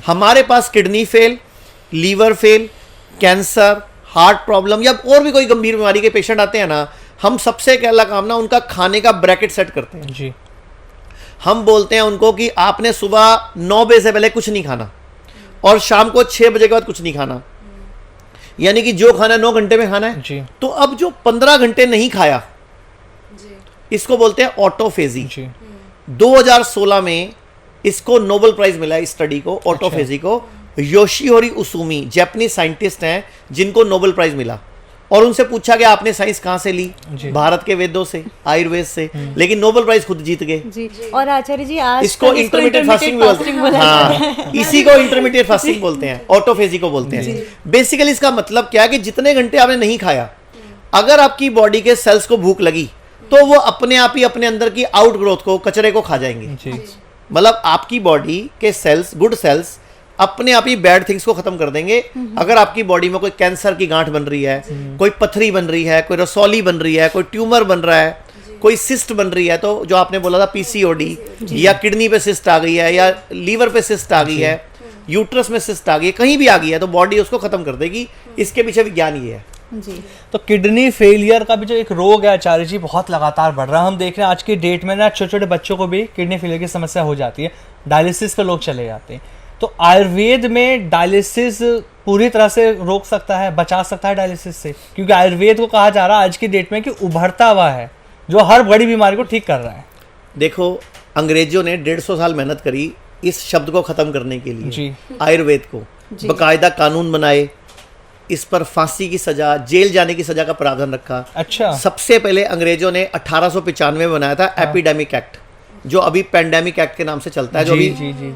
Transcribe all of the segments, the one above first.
हमारे पास kidney fail, liver fail, cancer, heart problem या और भी कोई गंभीर बीमारी के पेशेंट आते हैं ना, हम सबसे पहला काम ना उनका खाने का ब्रैकेट सेट करते हैं जी। हम बोलते हैं उनको कि आपने सुबह 9 बजे से पहले कुछ नहीं खाना और शाम को 6 बजे के बाद कुछ नहीं खाना, यानी कि जो खाना 9 घंटे में खाना है जी। तो अब जो 15 घंटे नहीं खाया इसको बोलते हैं ऑटोफेजी। जी। 2016 में इसको नोबेल प्राइज मिला इस स्टडी को, ऑटोफेजी को। योशिहोरी उसूमी जापानीज साइंटिस्ट हैं जिनको नोबेल प्राइज मिला, और उनसे पूछा गया आपने साइंस कहां से ली? भारत के वेदों से, आयुर्वेद से, लेकिन नोबेल प्राइज खुद जीत गए जी। और आचार्य जी आज इसको इंटरमीडिएट फास्टिंग बोलते हैं। हाँ, इसी को इंटरमीडिएट फास्टिंग बोलते हैं, ऑटोफेजी को बोलते हैं। बेसिकली इसका मतलब क्या है कि जितने घंटे आपने नहीं खाया, अगर आपकी बॉडी के सेल्स को भूख लगी तो वो अपने आप ही अपने अंदर की आउट ग्रोथ को, कचरे को खा जाएंगे। मतलब आपकी बॉडी के सेल्स, गुड सेल्स अपने आप ही बैड थिंग्स को खत्म कर देंगे। अगर आपकी बॉडी में कोई कैंसर की गांठ बन रही है, कोई पथरी बन रही है, कोई रसौली बन रही है, कोई ट्यूमर बन रहा है, कोई सिस्ट बन रही है, तो जो आपने बोला था पीसीओडी, या किडनी पे सिस्ट आ गई है, या लीवर पे सिस्ट आ गई है, यूट्रस में सिस्ट आ गई है, कहीं भी आ गई है, तो बॉडी उसको खत्म कर देगी। इसके पीछे विज्ञान ये है जी। तो किडनी फेलियर का भी जो एक रोग है आचार्य जी, बहुत लगातार बढ़ रहा है। हम देख रहे हैं आज की डेट में ना छोटे छोटे बच्चों को भी किडनी फेलियर की समस्या हो जाती है, डायलिसिस पे लोग चले जाते हैं। तो आयुर्वेद में डायलिसिस पूरी तरह से रोक सकता है, बचा सकता है डायलिसिस से? क्योंकि आयुर्वेद को कहा जा रहा है आज की डेट में कि उभरता हुआ है जो हर बड़ी बीमारी को ठीक कर रहा है। देखो, अंग्रेजों ने 150 साल मेहनत करी इस शब्द को खत्म करने के लिए जी। आयुर्वेद को, बकायदा कानून बनाए, इस पर फांसी की सजा, जेल जाने की सजा का प्रावधान रखा। अच्छा। सबसे पहले अंग्रेजों ने 1895 में बनाया था एपिडेमिक एक्ट, जो अभी पैंडेमिक एक्ट के नाम से चलता है, जो अभी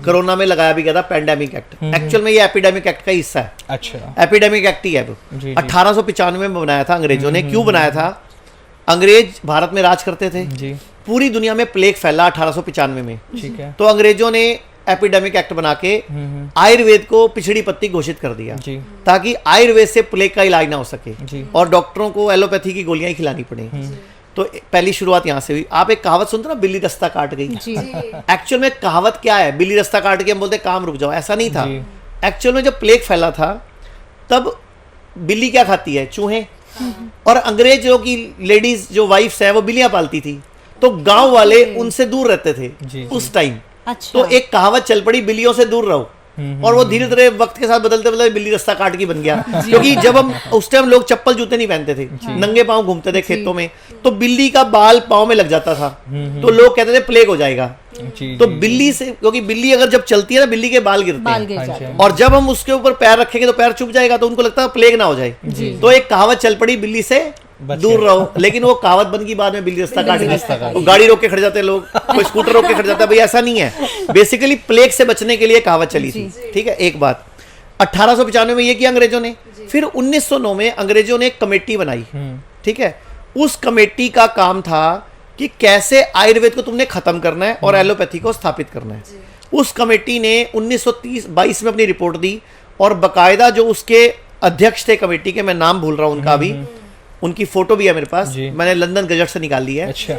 कोरोना में लगाया भी गया था पैंडेमिक एक्ट। एक्चुअल में ये एपिडेमिक एक्ट का हिस्सा है। अच्छा। एपिडेमिक एक्ट ही है वो। 1895 में बनाया था अंग्रेजों ने। क्यों बनाया था? अंग्रेज भारत में राज करते थे जी। पूरी दुनिया में प्लेग फैला 1895 में। ठीक है। तो अंग्रेजों ने एपिडेमिक एक्ट बना के आयुर्वेद को पिछड़ी पत्ती घोषित कर दिया, ताकि आयुर्वेद से प्लेग का इलाज ना हो सके और डॉक्टरों को एलोपैथी की गोलियां ही खिलानी पड़े। तो पहली शुरुआत यहां से हुई। आप एक कहावत सुनते ना, बिल्ली रास्ता काट गई। एक्चुअल में कहावत क्या है? बिल्ली रास्ता काट के हम बोलते काम रुक जाओ, ऐसा नहीं था। एक्चुअल में जब प्लेग फैला था तब बिल्ली क्या खाती है? चूहे। और अंग्रेजों की लेडीज जो वाइफ्स है वो बिल्लियां पालती थी, तो गांव वाले उनसे दूर रहते थे उस टाइम। अच्छा। तो एक कहावत चल पड़ी, बिल्लियों से दूर रहो, और वो धीरे धीरे वक्त के साथ बदलते बदलते बिल्ली रास्ता काट के बन गया। क्योंकि जब हम उस टाइम लोग चप्पल जूते नहीं पहनते थे, नंगे पांव घूमते थे खेतों में, तो बिल्ली का बाल पांव में लग जाता था, तो लोग कहते थे प्लेग हो जाएगा। तो बिल्ली से, क्योंकि बिल्ली अगर जब चलती है ना, बिल्ली के बाल गिरते हैं, और जब हम उसके ऊपर पैर रखेंगे तो पैर चुभ जाएगा, तो उनको लगता है प्लेग ना हो जाए। तो एक कहावत चल पड़ी, बिल्ली से दूर रहो। लेकिन वो कहावत बन की बाद में बिल्ली रास्ता काट गई। गाड़ी रोक के खड़े जाते लोग, कोई स्कूटर रोक के खड़े जाता है। भाई ऐसा नहीं है, बेसिकली प्लेग से बचने के लिए कहावत चली थी। ठीक है, एक बात 1895 में ये किया अंग्रेजों ने। फिर 1909 में अंग्रेजों ने एक कमेटी बनाई। ठीक है, उस कमेटी का काम था कि कैसे आयुर्वेद को तुमने खत्म करना है और एलोपैथी को स्थापित करना है। उस कमेटी ने 1922 में अपनी रिपोर्ट दी, और बकायदा जो उसके अध्यक्ष थे कमेटी के, मैं नाम भूल रहा हूं उनका, भी उनकी फोटो भी है मेरे पास, मैंने लंदन गजट से निकाल ली है। अच्छा।